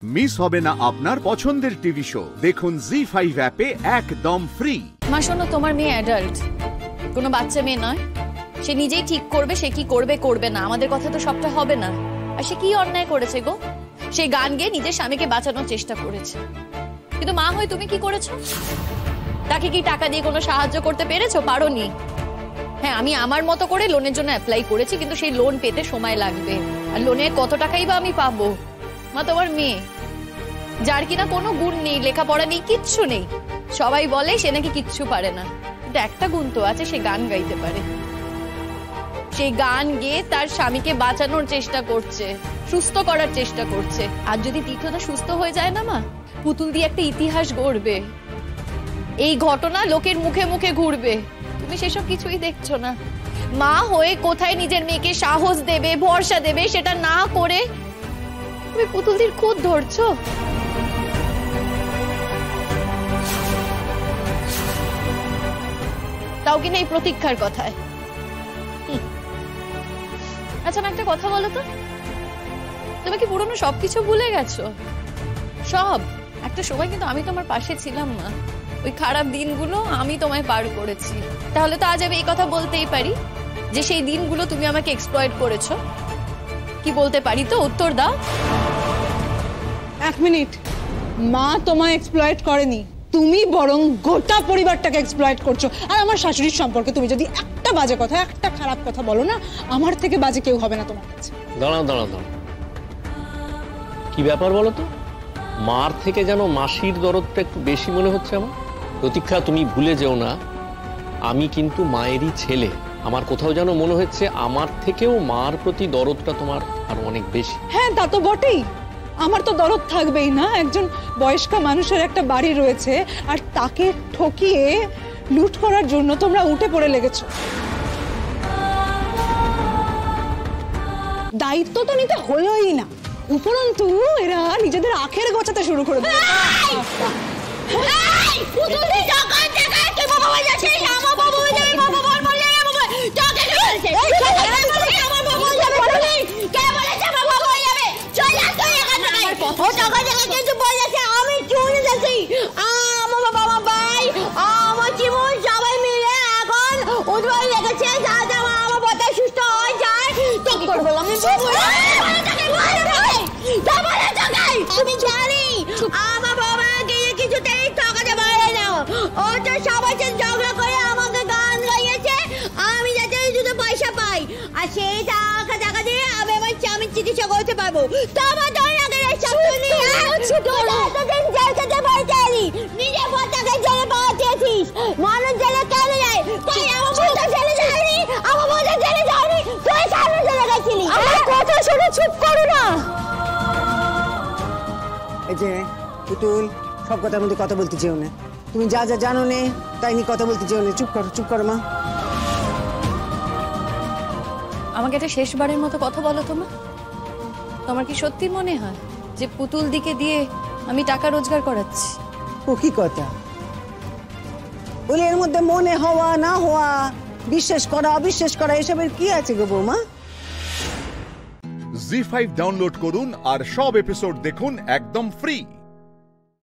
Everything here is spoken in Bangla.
মিস হবে না আপনার পছন্দের টিভি শো। দেখুন জি5 অ্যাপে একদম ফ্রি। মা শোনো, তোমার মেয়ে অ্যাডাল্ট, কোনো বাচ্চা মেয়ে নয়। সে নিজেই ঠিক করবে সে কি করবে করবে না, আমাদের কথা তো সবটা হবে না। আর সে কি অন্যায় করেছে গো? সে গান গেয়ে নিজের স্বামীকে বাঁচানোর চেষ্টা করেছে, কিন্তু মা হয়ে তুমি কি করেছো? তাকে কি টাকা দিয়ে কোনো সাহায্য করতে পেরেছো? পারোনি। হ্যাঁ, আমি আমার মতো করে লোনের জন্য অ্যাপ্লাই করেছি, কিন্তু সেই লোন পেতে সময় লাগবে। আর লোনের কত টাকাই বা আমি পাবো? মা, তোমার মেয়ে যার কিনা কোনো গুণ নেই, লেখাপড়া নেই, কিচ্ছু নেই, সবাই বলে সে নাকি কিচ্ছু পারে না, কিন্তু একটা গুণ তো আছে, সে গান গাইতে পারে। সে গান গেয়ে তার স্বামীকে বাঁচানোর চেষ্টা করছে, সুস্থ করার চেষ্টা করছে। আর যদি তীর্থদা সুস্থ হয়ে যায় না মা, পুতুল দিয়ে একটা ইতিহাস গড়বে, এই ঘটনা লোকের মুখে মুখে ঘুরবে। তুমি সেসব কিছুই দেখছো না। মা হয়ে কোথায় নিজের মেয়েকে সাহস দেবে, ভরসা দেবে, সেটা না করে তুমি পুতুলদির খুদ ধরছো। তাও কিনা এই প্রতীক্ষার কথায়। আচ্ছা, আমি একটা কথা বলো তো, তুমি কি পুরনো সবকিছু ভুলে গেছো? সব। একটা সময় কিন্তু আমি তোমার পাশে ছিলাম না, ওই খারাপ দিনগুলো আমি তোমায় পার করেছি। তাহলে তো আজ আমি এই কথা বলতেই পারি যে সেই দিনগুলো তুমি আমাকে এক্সপ্লয়েট করেছো। কি বলতে পারি তো? উত্তর দাও। এক মিনিট, মা তোমায় এক্সপ্লয়েট করেনি, তুমি বরং গোটা পরিবারটাকে এক্সপ্লয়েট করছো। আর আমার শাশুড়ির সম্পর্কে তুমি যদি একটা বাজে কথা, একটা খারাপ কথা বলো না, আমার থেকে বাজে কেউ হবে না তোমার কাছে। দাঁড়াও দাঁড়াও দাঁড়াও, কি ব্যাপার বলো তো? মার থেকে যেন মাসির দরদটা একটু বেশি মনে হচ্ছে আমার। প্রতীক্ষা, তুমি ভুলে যেও না, আমি কিন্তু মায়েরই ছেলে। আমার কোথাও যেন মনে হচ্ছে আমার থেকেও মার প্রতি দরদটা তোমার আরো অনেক বেশি। হ্যাঁ, তা তো বটেই, আমার তো দরদ থাকবেই না। একজন বয়স্কা মানুষের একটা বাড়ি রয়েছে, আর তাকে ঠকিয়ে লুট করার জন্য তোমরা উঠে পড়ে লেগেছো। দায়িত্ব তো নিতে হলোই না, উপরন্তু এরা নিজেদের আখের গোছাতে শুরু করে দিল। আমি জানি আমার বাবাকে কিছুতেই ঠকাতে পারে না। ও তো সবার সাথে ঝগড়া করে আমাকে গান গাইয়েছে, আমি যাতে শুধু পয়সা পাই, আর সেই টাকা দিয়ে আমি আমার স্বামীর চিকিৎসা করতে পারবো। তোমার তো নিজের পথটাকে জেলে পাঠিয়েছিস, মানুষ জেলে কেন যায়? আমার বউটা জেলে যায়নি, আমার বউটা জেলে যায়নি, তুই সামনে চলে গেছিলি। আমার কথা শুনে চুপ করো না। এই যে পুতুল, সব কথার মধ্যে কথা বলতে চেও না। তুমি যা যা জানো নে তাই নিয়ে কথা বলতে চেও না। চুপ করো, চুপ করো মা। আমাকে একটা শেষবারের মতো কথা বলো তো মা। তোমার কি সত্যি মনে হয় যে পুতুল দিকে দিয়ে আমি টাকা রোজগার করাচ্ছি? ও কি কথা বলে? এর মধ্যে মনে হওয়া না হওয়া, বিশ্বাস করা অবিশ্বাস করা, এসবের কি আছে গো বৌমা? জি5 ডাউনলোড করুন আর সব এপিসোড দেখুন একদম ফ্রি।